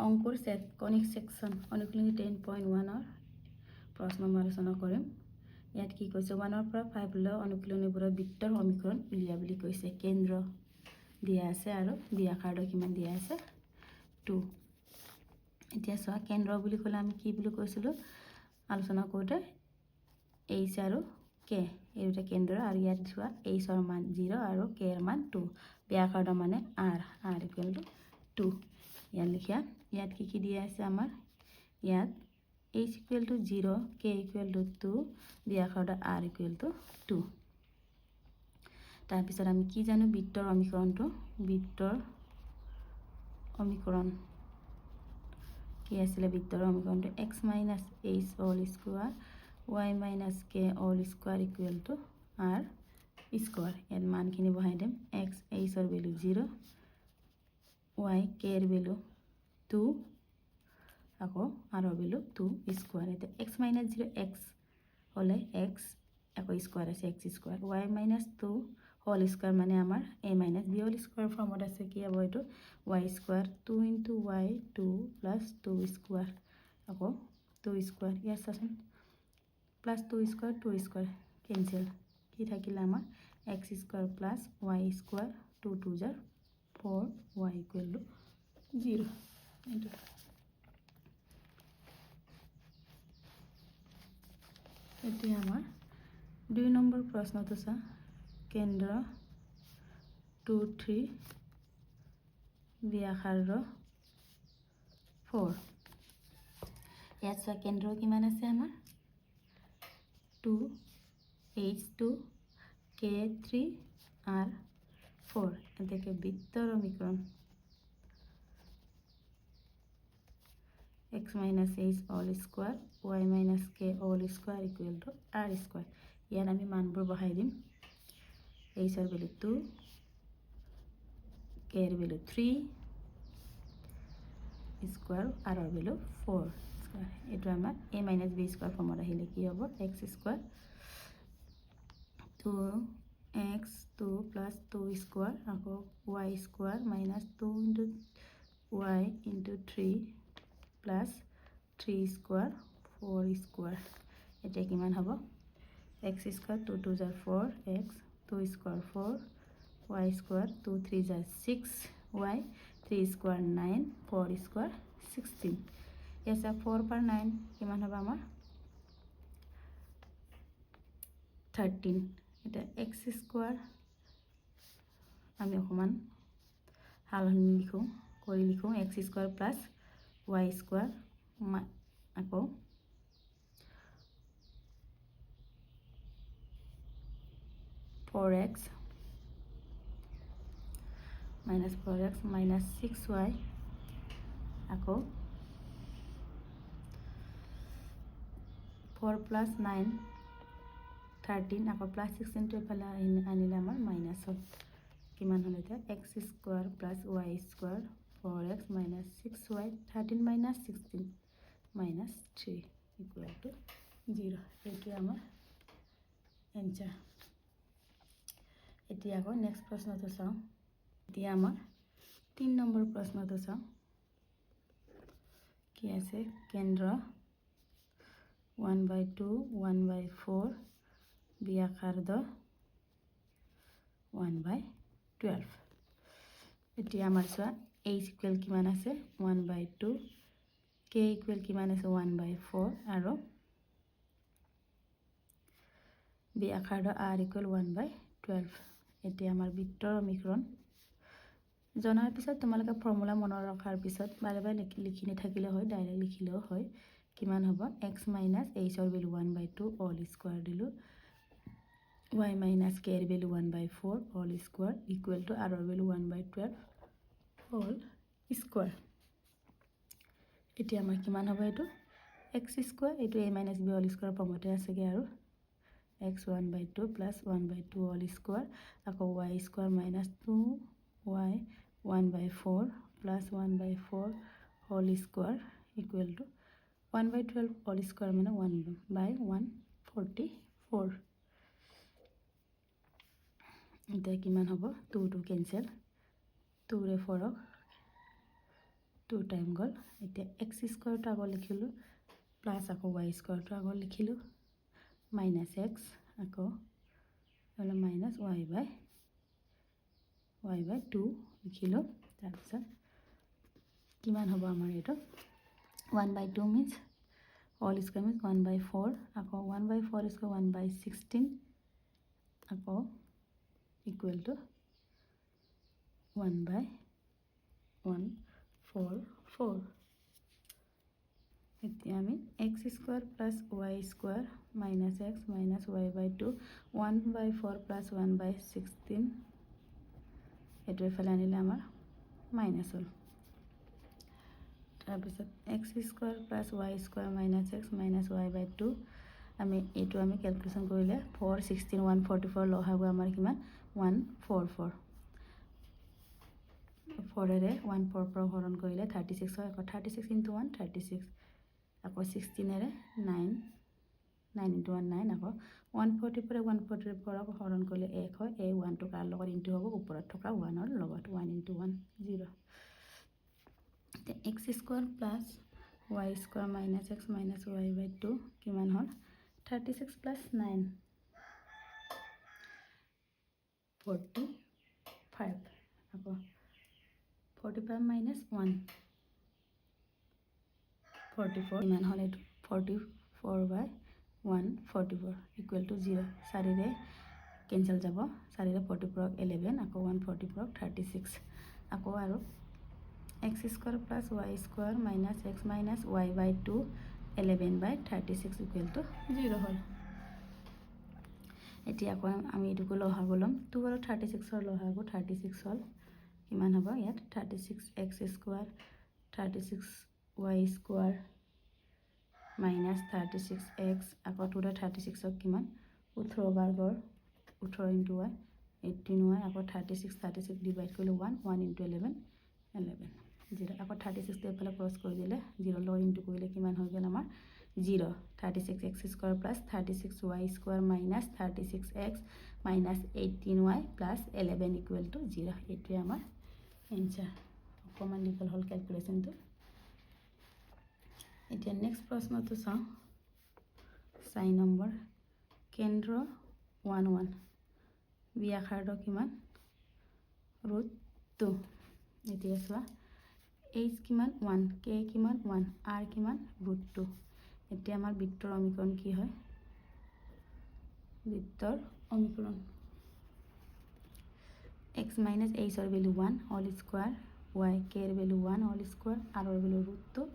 অংকুৰ কনিক সেকশন অনুশীলনী 10.1 প্ৰশ্ন আলোচনা কৰিম। ইয়াত কি কৈছে 1 পৰা 5 লৈ অনুশীলনীবোৰৰ বৃত্তৰ সমীকৰণ উলিয়া বুলি কৈছে। কেন্দ্ৰ দিয়া আছে আৰু ব্যাসাৰ্ধ কিমান দিয়া আছে 2। এতিয়া চোৱা কেন্দ্ৰ বুলি ক'লে আমি কি বুলি কৈছিলো আলোচনা কৰোতে h আৰু k এই দুটা কেন্দ্ৰ আৰু ইয়াত চোৱা h ৰ মান 0 আৰু k ৰ মান 2। ব্যাসাৰ্ধ মানে r = 2। ইয়াত লিখা ইয়াত কি দিয়া আছে আমাৰ ইয়াত h = 0 k = 2 ব্যাসাৰ্ধ r = 2। তাৰ পিছত আমি কি জানো বৃত্তৰ সমীকৰণটো বৃত্তৰ সমীকৰণ কি আছিল বৃত্তৰ সমীকৰণটো x - h whole square y - k whole square = r square। ইয়াত মানখিনি বহাই দিম x h ৰ ভ্যালু 0 y k ৰ ভ্যালু 2 আকৌ r ৰ ভ্যালু 2 স্কয়ার। এটা x - 0 x হলে x আকৌ স্কয়ার আছে x square y - 2 whole square মানে আমাৰ a - b হোল স্কয়ার ফর্মত আছে কি হ'ব এটো y স্কয়ার 2 * y 2 + 2 স্কয়ার আকৌ 2 স্কয়ার ইয়াত আছে প্লাস 2 স্কয়ার 2 স্কয়ার ক্যান্সেল কি থাকিল আমাৰ x square + y square 2 2 * 4 y = 0। এটো এতিয়া আমাৰ 2 নম্বৰ প্ৰশ্নটো চা কেন্দ্ৰ 2 3 ব্যাসাৰ্ধ 4। ইয়াত চা কেন্দ্ৰ কিমান আছে আমাৰ 2 h 2 k 3 r 4। এটাকে বৃত্তৰ সমীকৰণ x - h whole square y - k whole square = r square। ইয়াত আমি মানবোৰ বহাই দিম h ৰ ভ্যালু 2 k ৰ ভ্যালু 3 স্কয়াৰ r ৰ ভ্যালু 4 স্কয়াৰ। এটো আমাৰ a - b স্কয়ার ফর্মত আহিলে কি হ'ব x স্কয়ার 2x 2 + 2 স্কয়ার আকৌ y square - 2 * y * 3 plus 3 square 4 square। এটা কিমান হ'ব x square 2 2 * 4 x 2 square 4 y square 2 3 * 6 y 3 square 9 4 square 16। এসা 4 * 9 কিমান হ'ব আমাৰ 13। এটা x square আমি অকমান হালনি লিখো কৰি লিখো x square plus y square আকৌ 4x minus 4x minus 6y আকৌ 4 plus 9 13 আকৌ plus 16 টো এফালে আনিলে আমাৰ মাইনাস হ'ল কিমান হ'ল এটা x square plus y square 4x minus 6y 13 minus 16 minus 3 equal to 0। এইটো আমাৰ এনসাৰ। এতিয়া আকৌ নেক্সট প্ৰশ্নটো চাও। এতিয়া আমাৰ 3 নম্বৰ প্ৰশ্নটো চাও কি আছে কেন্দ্ৰ 1/2 1/4 ব্যাসাৰ্ধ 1/12। এতিয়া আমাৰ চোৱা h ইকুৱেল কিমান আছে 1/2 k ইকুৱেল কিমান আছে 1/4 আৰু ব্যাসাৰ্ধ r ইকুৱেল 1/12। এতিয়া আমাৰ বৃত্তৰ সমীকৰণ জনাৰ পিছত তোমালোকে ফৰ্মুলা মনত ৰখাৰ পিছত বাৰে বাৰে লিখি নাথাকিলে হয় ডাইৰেক্ট লিখিলেও হয় কিমান হ'ব x - h ৰ ভ্যালু 1/2 হোল স্কয়াৰ দিলো y - k ৰ value 1/4 whole square equal to r ৰ ভ্যালু 1/12 হোল স্কয়াৰ। এতিয়া আমাৰ কিমান হ'ব এটো x স্কয়াৰ এটো a - b হোল স্কয়াৰ ফৰ্মতে আছেগে আৰু x 1/2 plus 1/2 whole square আকৌ y square minus 2y 1/4 plus 1/4 whole square equal to 1/12 whole square মানে 1/144। এটা কিমান হ'ব 2 2 cancel 2 ৰে 4 2 টাইম গ'ল এতিয়া x স্কোয়াৰটো আগত লিখিলোঁ প্লাছ আকৌ y স্কোয়াৰটো আগত লিখিলোঁ মাইনাছ x আকৌ হ'লে মাইনাছ y বাই 2 লিখিলোঁ তাৰপিছত কিমান হ'ব আমাৰ এইটো 1/2 মিন্স হোল স্কোয়াৰ মিন্স 1/4 আকৌ 1/4 স্কোয়াৰ 1/16 আকৌ ইকুৱেল টু 1/144 এতিয়া আমি x square plus y square minus x minus y বাই 2 1/4 প্লাছ 1/16 এইটো এফালে আনিলে আমাৰ মাইনাছ হ'ল তাৰপিছত x square plus y square minus x minus y বাই 2 আমি এইটো আমি ক্যালকুলেশন কৰিলে 4 16 144 লহাগু আমাৰ কিমান 144 4 এৰে 144 হৰণ কৰিলে 36 হয় আকৌ 36 into 1 36 আকৌ 16 এৰে 9 9 into 1 9 আকৌ 140 পৰা 140 পৰা হৰণ কৰিলে 1 হয় এই 1 টো কাৰ লগত ইনটু হ'ব ওপৰত থকা 1 ৰ লগত 1 into 1 0 x square plus y square minus x minus y বাই 2 কিমান হ'ল 36 plus 9 45 আকৌ 45 minus 1 44 কিমান হ'ল এইটো 44/144 equal to 0 4 ৰে কেনসেল যাব 4 ৰে 44 11 আকৌ 144 36 আকৌ আৰু x square plus y square minus x minus y by 2 11/36 equal to 0 হ'ল এতিয়া আকৌ আমি এটুকু লহাগু লম 2 আৰু 36 ৰ লহাগু 36 হ'ল কিমান হ'ব ইয়াত 36x square 36y square minus 36x আকৌ 2 ৰ 36 ক কিমান 18 বাৰ 18 into y 18y আকৌ 36 ডিভাইড কৰিলে 1 into 11 11 0 আকৌ 36 টো এফালে ক্ৰস কৰি দিলে 0 লগ ইনটু কৰিলে কিমান হৈ গ'ল আমাৰ 0 36x square plus 36y square minus 36x minus 18y plus 11 equal to 0 এটি আমার এনসার অকমান দীঘল হল ক্যালকুলেশনটো এতিয়া নেক্সট প্ৰশ্নটো চাওঁ 6 নম্বৰ কেন্দ্ৰ 1 1 ব্যাসাৰ্ধ কিমান √2 এতিয়া চোৱা h কিমান 1 k কিমান 1 r কিমান √2 এতিয়া আমাৰ বৃত্তৰ সমীকৰণ কি হয় বৃত্তৰ সমীকৰণ x minus h ৰ value 1 whole square y k ৰ ভ্যালু 1 হোল স্কয়াৰ r ৰ ভ্যালু √2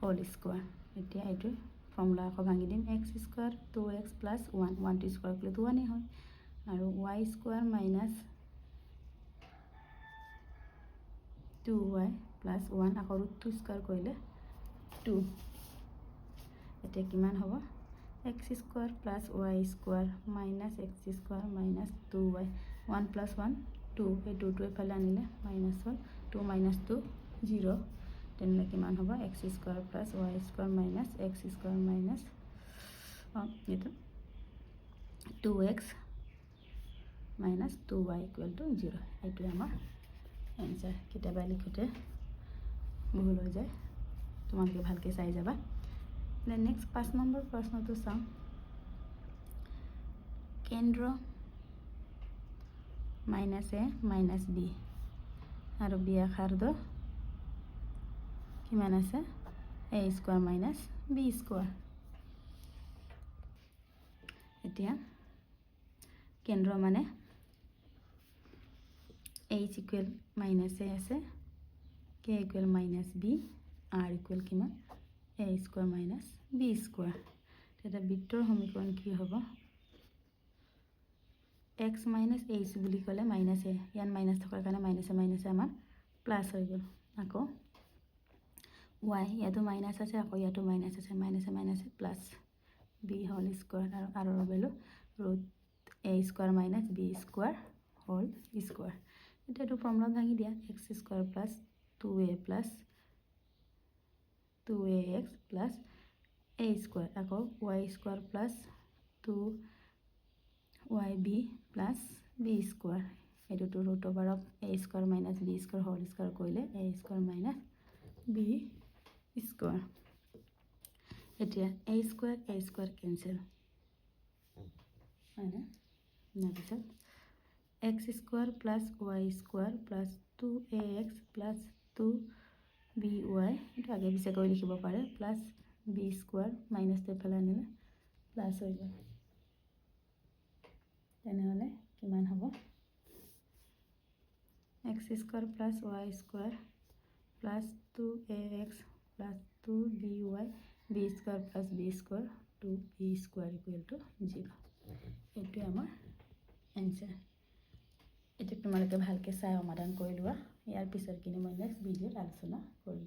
হোল স্কয়াৰ এতিয়া এইটো ফৰ্মুলা আকৌ ভাঙি দিম x square 2x plus 1 1 to square কৰিলে 2 আনি হয় আৰু y square minus 2y plus 1 আকৌ √2 স্কয়াৰ কৰিলে 2 এতিয়া কিমান হ'ব x square plus y square minus x square minus 2y 1 plus 1 2 এই 2 টো এফালে আনিলে মাইনাস হ'ল 2 minus 2 0 তেনলে কিমান হ'ব x square plus y square minus x square minus এটা 2x minus 2y equal to 0 এইটো আমাৰ এনসার কিতাবা লিখোতে ভুল হৈ যায় তোমালোকে ভালকে চাই যাবা নেক্সট 5 নম্বৰ প্ৰশ্নটো চাওঁ কেন্দ্ৰ মাইনাস a মাইনাস b আৰু ব্যাসাৰ্ধ কিমান আছে a square minus b square এতিয়া কেন্দ্ৰ মানে h equal minus a আছে k equal minus b r equal কিমান a square minus b square এটা বৃত্তৰ সমীকৰণ কি হ'ব x minus h বুলি ক'লে minus a ইয়ান minus থকাৰ কাৰণে minus আমাৰ প্লাস হৈ গ'ল আকৌ y ইয়াতো minus আছে আকৌ ইয়াতো minus আছে minus plus b whole square আৰু r ৰ value √a square minus b square whole square এটা তো ফর্মুলা ভাঙি দিয়া x square plus 2a plus 2ax plus a square আকৌ y square plus 2yb plus b square এটো তো √a square minus b square whole square কৰিলে a square minus b square এতিয়া a square cancel হয় না তাৰপিছত x square plus y square plus 2ax plus 2by এটা আগে পিছে কৰি লিখিব পাৰে প্লাস বি স্কোয়ার মাইনাস এইফালে আনিলে প্লাস হৈ গ'ল তেনেহ'লে কিমান হ'ব x square plus y square plus 2ax plus 2by b square plus b square 2b square equal to 0 এইটোৱে আমাৰ এনসাৰ এটা তোমালোকে ভালকৈ চাই সমাধান কৰি লোৱা ইয়াৰ পিছৰখিনি মই নেক্সট ভিডিঅ'ত আলোচনা কৰিম